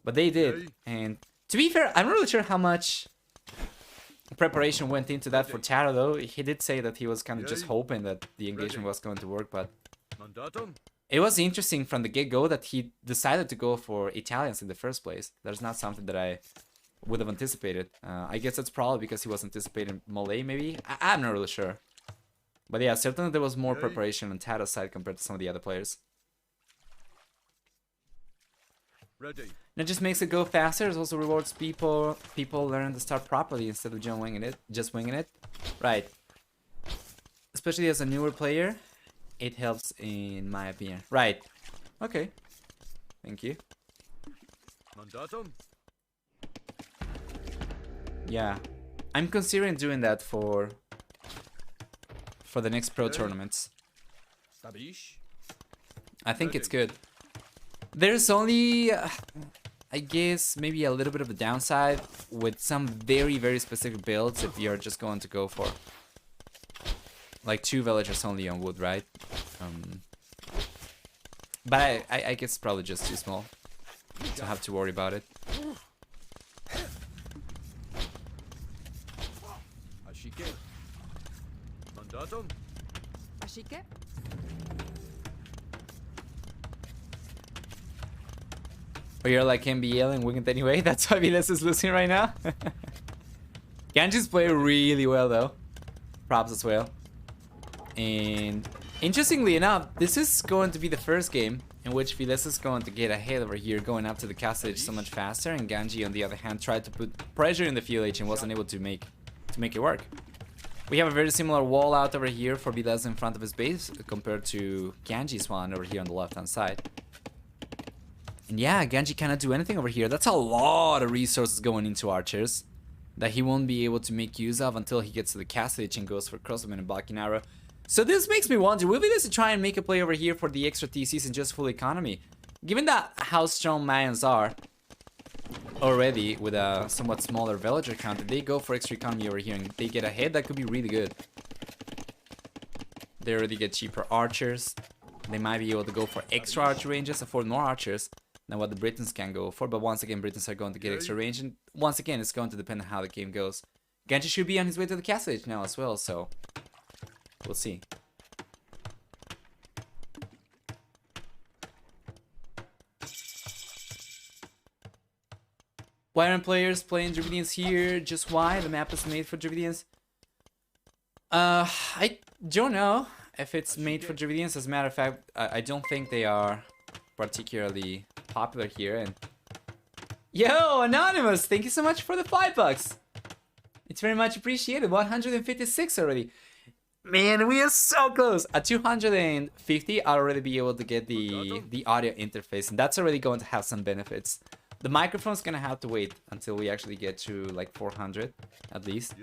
But they did. And to be fair, I'm not really sure how much preparation went into that for Tato, though. He did say that he was kind of just hoping that the engagement was going to work, but it was interesting from the get-go that he decided to go for Italians in the first place. That's not something that I would have anticipated. I guess that's probably because he was anticipating Malay, maybe? I'm not really sure. But yeah, certainly there was more preparation on Tato's side compared to some of the other players. Ready. And it just makes it go faster. It also rewards people learn to start properly instead of just winging it. Right. Especially as a newer player, it helps in my opinion. Right. Okay. Thank you. Mandatum. Yeah. I'm considering doing that for the next pro tournaments. I think it's good. There's only, I guess, maybe a little bit of a downside with some very, very specific builds if you're just going to go for like 2 villagers only on wood, right? But I guess it's probably just too small to have to worry about it. Ashike. Mandatum. Ashike? Or you're like MBL and wing it anyway? That's why Villese is losing right now? Ganji's play really well though. Props as well. And interestingly enough, this is going to be the first game in which Villese is going to get ahead over here, going up to the castle so much faster, and Ganji on the other hand tried to put pressure in the fuel H and wasn't able to make it work. We have a very similar wall out over here for Villese in front of his base compared to Ganji's one over here on the left hand side. And yeah, Ganji cannot do anything over here. That's a lot of resources going into archers that he won't be able to make use of until he gets to the castle and goes for crossbowman and blocking arrow. So this makes me wonder, will Villese try and make a play over here for the extra TCs and just full economy? Given that how strong Mayans are already with a somewhat smaller villager count, if they go for extra economy over here and they get ahead, that could be really good. They already get cheaper archers. They might be able to go for extra archer ranges, afford more archers than what the Britons can go for. But once again, Britons are going to get extra range. And once again, it's going to depend on how the game goes. Ganji should be on his way to the castle age now as well, so we'll see. Why aren't players playing Dravidians here? Just why? The map is made for Dravidians. I don't know if it's made for Dravidians. As a matter of fact, I don't think they are particularly popular here. And yo, Anonymous, thank you so much for the $5. It's very much appreciated. 156 already. Man, we are so close. At 250, I'll already be able to get the audio interface, and that's already going to have some benefits. The microphone's gonna have to wait until we actually get to like 400 at least.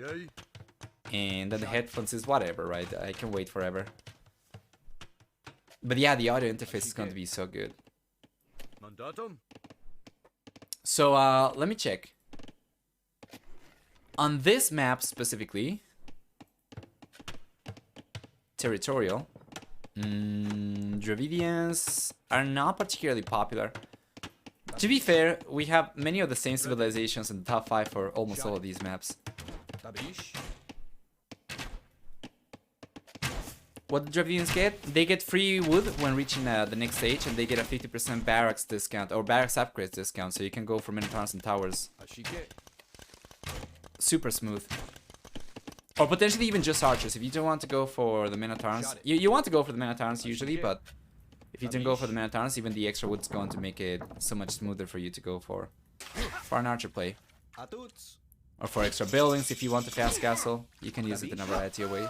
And then the headphones is whatever, right? I can wait forever. But yeah, the audio interface is going to be so good. So let me check. On this map specifically, territorial, Dravidians are not particularly popular. To be fair, we have many of the same civilizations in the top 5 for almost all of these maps. What the Dravidians get? They get free wood when reaching the next stage, and they get a 50% barracks discount, or barracks upgrades discount, so you can go for Minotaurs and Towers. Super smooth. Or potentially even just archers, if you don't want to go for the Minotaurs. You want to go for the Minotaurs usually, but if you don't go for the Minotaurs, even the extra wood's going to make it so much smoother for you to go for an archer play. Or for extra buildings, if you want a fast castle, you can use it in a variety of ways.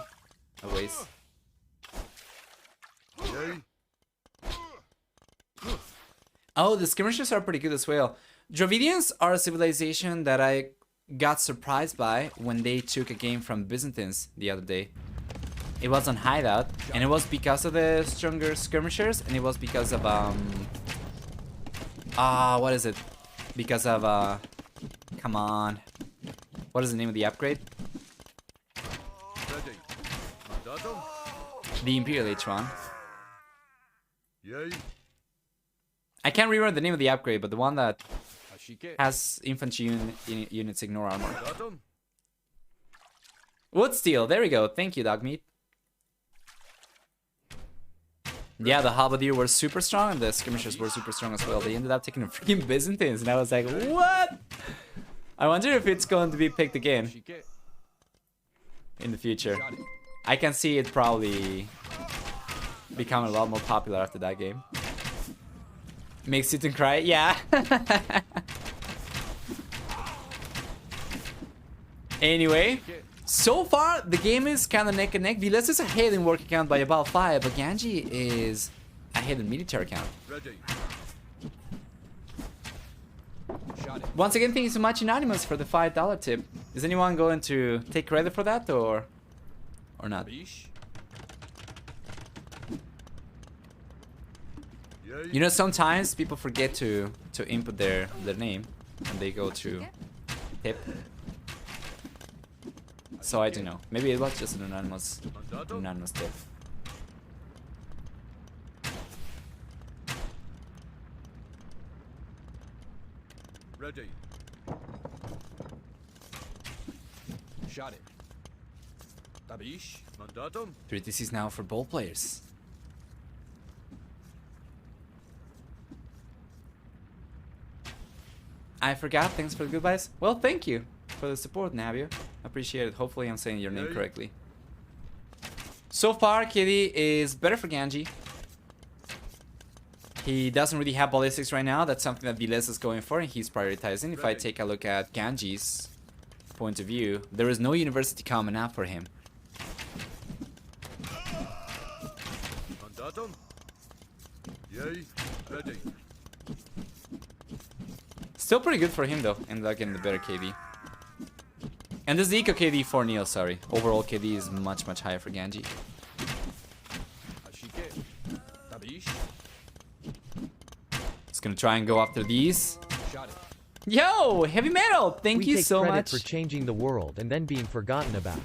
Oh, the skirmishers are pretty good as well. Dravidians are a civilization that I got surprised by when they took a game from Byzantines the other day. It was on hideout, and it was because of the stronger skirmishers, and it was because of what is it? Because of come on, what is the name of the upgrade? The Imperial H1. I can't remember the name of the upgrade, but the one that has infantry units ignore armor. Wood steel, there we go. Thank you, Dogmeat. Yeah, the halberdier were super strong, and the skirmishers were super strong as well. They ended up taking the freaking Byzantines, and I was like, what? I wonder if it's going to be picked again in the future. I can see it probably become a lot more popular after that game. Makes you cry? Yeah. Anyway, so far the game is kind of neck and neck. Villese is ahead in work count by about 5, but Ganji is ahead in military count. Once again, thank you so much, Anonymous, for the $5 tip. Is anyone going to take credit for that or not? You know, sometimes people forget to input their name and they go to tip. So I don't know. Maybe it was just an anonymous tip. Ready. Shot it. Tabish. Mandatum. 3 TCs now for both players. I forgot. Thanks for the goodbyes. Well, thank you for the support, Nabio. Appreciate it. Hopefully I'm saying your name correctly. So far, Kitty is better for Ganji. He doesn't really have ballistics right now. That's something that Villese is going for, and he's prioritizing. If I take a look at Ganji's point of view, there is no university coming up for him. Mandatum. Yay. Ready. Still pretty good for him though, and like getting the better KD. And this is the eco KD for Neil, sorry. Overall KD is much higher for Ganji. Just gonna try and go after these. Yo, heavy metal! Thank you so much. For changing the world and then being forgotten about.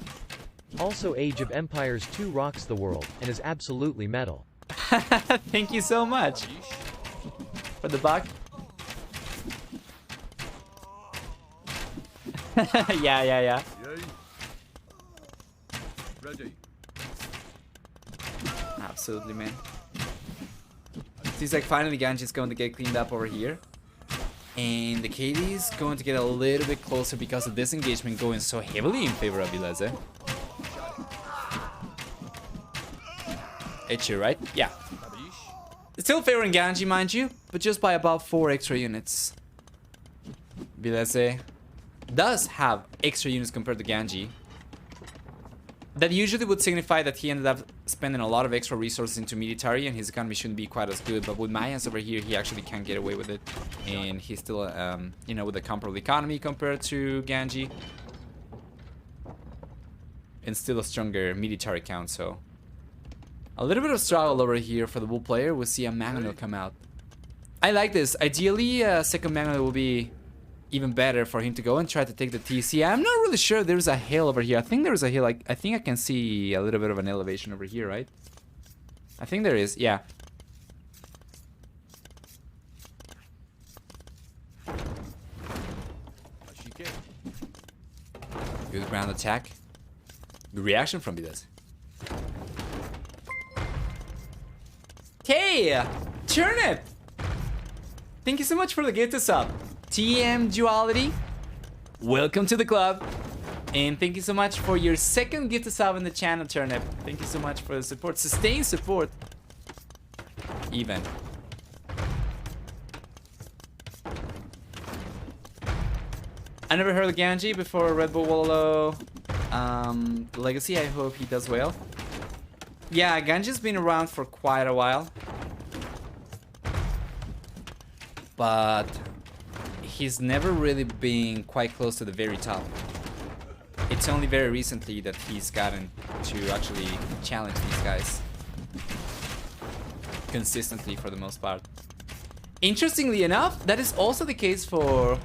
Also, Age of Empires 2 rocks the world and is absolutely metal. Thank you so much for the buck. yeah. Ready. Absolutely, man. Seems like finally Ganji's going to get cleaned up over here. And the KD is going to get a little bit closer because of this engagement going so heavily in favor of Villese. It's you, right? Yeah. It's still favoring Ganji, mind you, but just by about 4 extra units. Villese does have extra units compared to Ganji. That usually would signify that he ended up spending a lot of extra resources into military and his economy shouldn't be quite as good. But with Mayans over here, he actually can get away with it. And he's still, you know, with a comparable economy compared to Ganji. And still a stronger military count, so... A little bit of struggle over here for the Bull player. We'll see a Magno come out. I like this. Ideally, second Magno will be even better for him to go and try to take the TC. I'm not really sure there's a hill over here. I think there's a hill. I think I can see a little bit of an elevation over here, right? I think there is, yeah. Good ground attack. Good reaction from Villese. Hey! Turnip! Thank you so much for the gift sub. TM Duality, welcome to the club. And thank you so much for your second gift sub in the channel, Turnip. Thank you so much for the support. Sustained support. Even. I never heard of Ganji before Red Bull Wallhalla Legacy. I hope he does well. Yeah, Ganji's been around for quite a while. But he's never really been quite close to the very top. It's only very recently that he's gotten to actually challenge these guys. Consistently for the most part. Interestingly enough, that is also the case for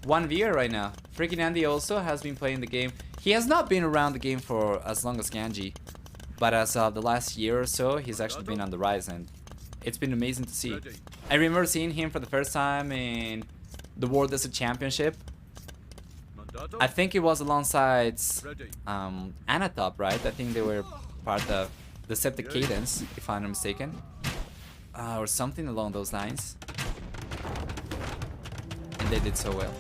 1Vr right now. Freaking Andy also has been playing the game. He has not been around the game for as long as Ganji. But as of the last year or so, he's actually been on the rise and it's been amazing to see. I remember seeing him for the first time in the World Desert Championship. I think it was alongside Anatop, right? I think they were part of the Septic Cadence, if I'm not mistaken. Or something along those lines. And they did so well.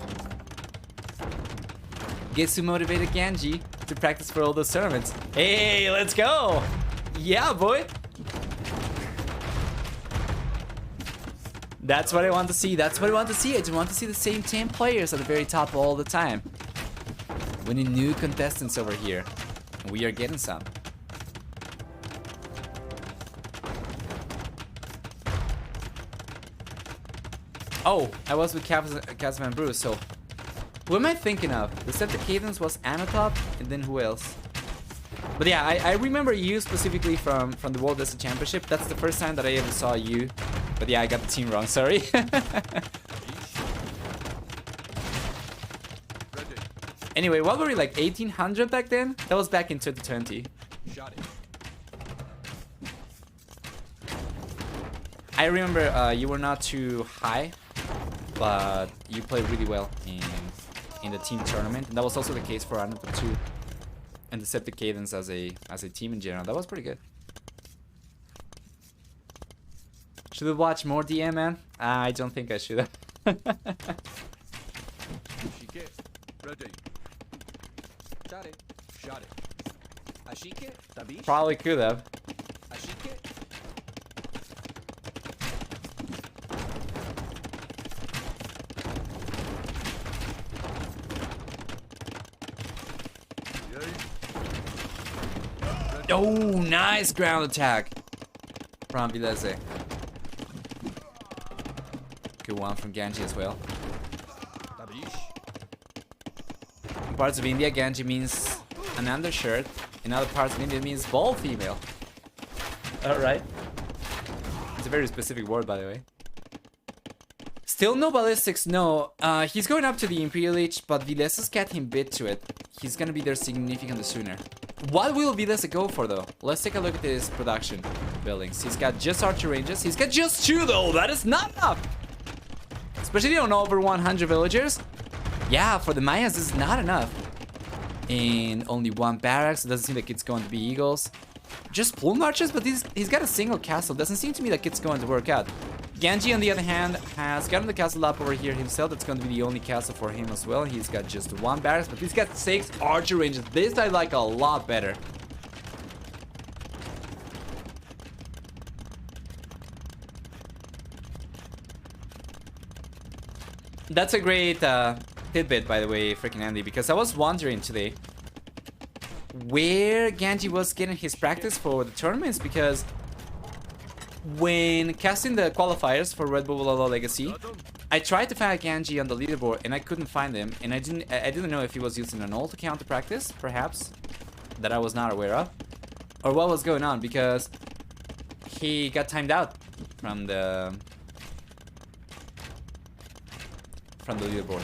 Gets to motivate Ganji to practice for all those tournaments. Hey, let's go! Yeah, boy! That's what I want to see. That's what I want to see. I just want to see the same 10 players at the very top all the time. Winning new contestants over here. And we are getting some. Oh, I was with Kazman and Bruce, so... What am I thinking of? The Septic Cadence was Anatop, and then who else? But yeah, I remember you specifically from the World Desert Championship. That's the first time that I ever saw you. But yeah, I got the team wrong, sorry. Anyway, what were we, like 1800 back then? That was back in 2020. I remember you were not too high, but you played really well in the team tournament. And that was also the case for Anatop 2 and the Septic Cadence as a team in general. That was pretty good. Should we watch more DM, man? I don't think I should have. Probably could have. Oh, nice ground attack from Villese. Good one from Ganji as well. In parts of India, Ganji means an undershirt. In other parts of India, it means bald female. Alright. It's a very specific word, by the way. Still no ballistics, no. He's going up to the Imperial Age, but Vilese's got him bit to it. He's gonna be there significantly sooner. What will Vilese go for, though? Let's take a look at his production buildings. He's got just archer ranges. He's got just 2, though. That is not enough. Especially on over 100 villagers. Yeah, for the Mayas, this is not enough. And only 1 barracks. It doesn't seem like it's going to be eagles. Just plume archers, but he's got a single castle. Doesn't seem to me like it's going to work out. Ganji, on the other hand, has gotten the castle up over here himself. That's going to be the only castle for him as well. He's got just 1 barracks, but he's got 6 archer ranges. This I like a lot better. That's a great tidbit, by the way, freaking Andy, because I was wondering today where Ganji was getting his practice for the tournaments, because when casting the qualifiers for Red Bull Wallhalla Legacy, I tried to find Ganji on the leaderboard and I couldn't find him, and I didn't know if he was using an ult account to practice, perhaps, that I was not aware of, or what was going on, because he got timed out from the leaderboard,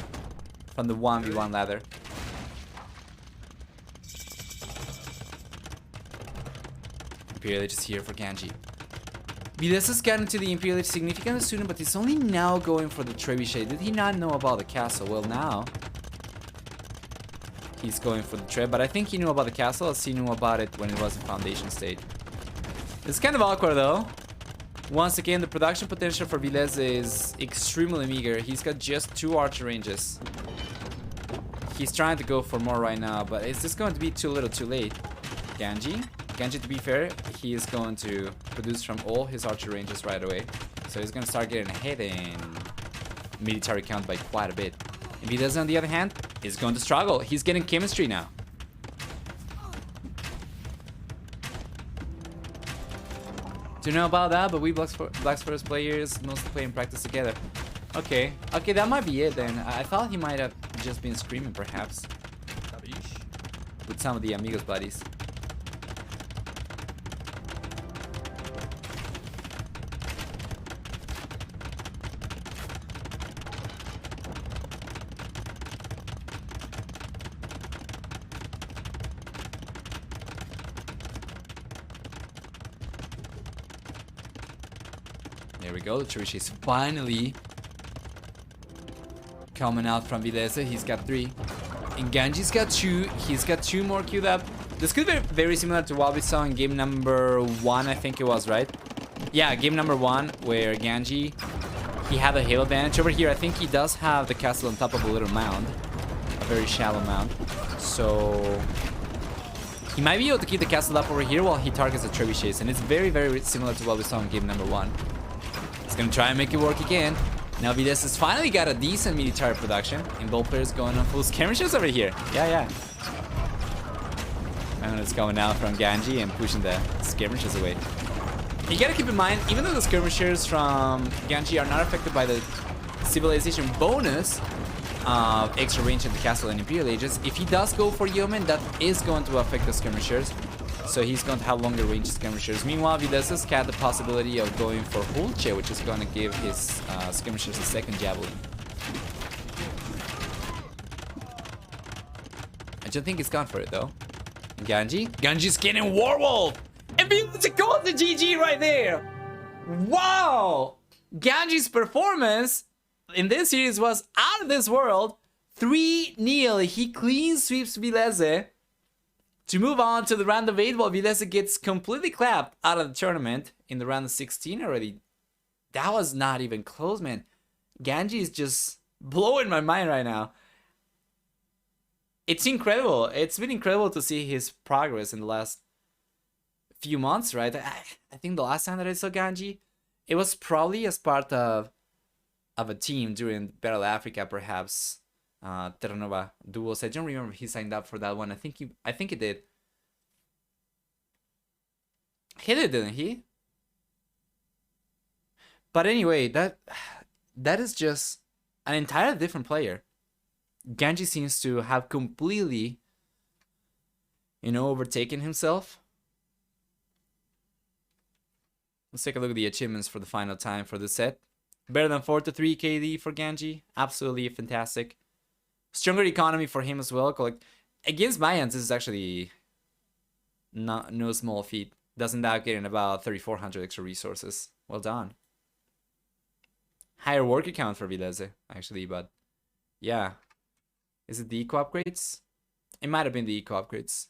from the 1v1 ladder. Imperial Age is here for Ganji. Vilese's gotten to the Imperial Age significantly sooner, but he's only now going for the trebuchet. Did he not know about the castle? Well, now he's going for the treb, but I think he knew about the castle as he knew about it when it was in foundation state. It's kind of awkward though. Once again, the production potential for Villese is extremely meager. He's got just 2 archer ranges. He's trying to go for more right now, but it's just going to be too little too late. Ganji, to be fair, he is going to produce from all his archer ranges right away. So he's going to start getting ahead in military count by quite a bit. If he doesn't, on the other hand, he's going to struggle. He's getting chemistry now. Do you know about that? But we Black Forest players mostly play and practice together. Okay, that might be it then. I thought he might have just been screaming, perhaps, with some of the Amigos buddies. There we go. The Trish is finally coming out from Villese. He's got 3. And Ganji's got 2. He's got 2 more queued up. This could be very similar to what we saw in game number 1, I think it was, right? Yeah, game number 1, where Ganji, he had a hill advantage. Over here, I think he does have the castle on top of a little mound. A very shallow mound. So he might be able to keep the castle up over here while he targets the trebuchets. And it's very, very similar to what we saw in game number 1. He's gonna try and make it work again. Now Villese has finally got a decent military production, and both players going on full skirmishes over here. Yeah. And it's going out from Ganji and pushing the skirmishes away. You gotta keep in mind, even though the skirmishers from Ganji are not affected by the civilization bonus of extra range in the castle and Imperial Ages, if he does go for Yeoman, that is going to affect the skirmishers. So he's going to have longer range skirmishers. Meanwhile, Vilese's got the possibility of going for Hulche, which is going to give his skirmishers a second javelin. I don't think he's gone for it though. Ganji's getting Warwolf! And Vilese goes to GG right there! Wow! Ganji's performance in this series was out of this world. 3-0. He clean sweeps Villese to move on to the round of 8, while Villese gets completely clapped out of the tournament in the round of 16 already. That was not even close, man. Ganji is just blowing my mind right now. It's incredible. It's been incredible to see his progress in the last few months, right? I think the last time that I saw Ganji, it was probably as part of a team during Battle Africa, perhaps. Terranova Duos. I don't remember if he signed up for that one. I think he did. He did, didn't he? But anyway, that is just an entirely different player. Ganji seems to have completely, you know, overtaken himself. Let's take a look at the achievements for the final time for the set. Better than 4-3 KD for Ganji. Absolutely fantastic. Stronger economy for him as well. Against Mayans, this is actually no small feat. Doesn't that get in about 3,400 extra resources. Well done. Higher work account for Villese, actually, but yeah. Is it the eco upgrades? It might have been the eco upgrades.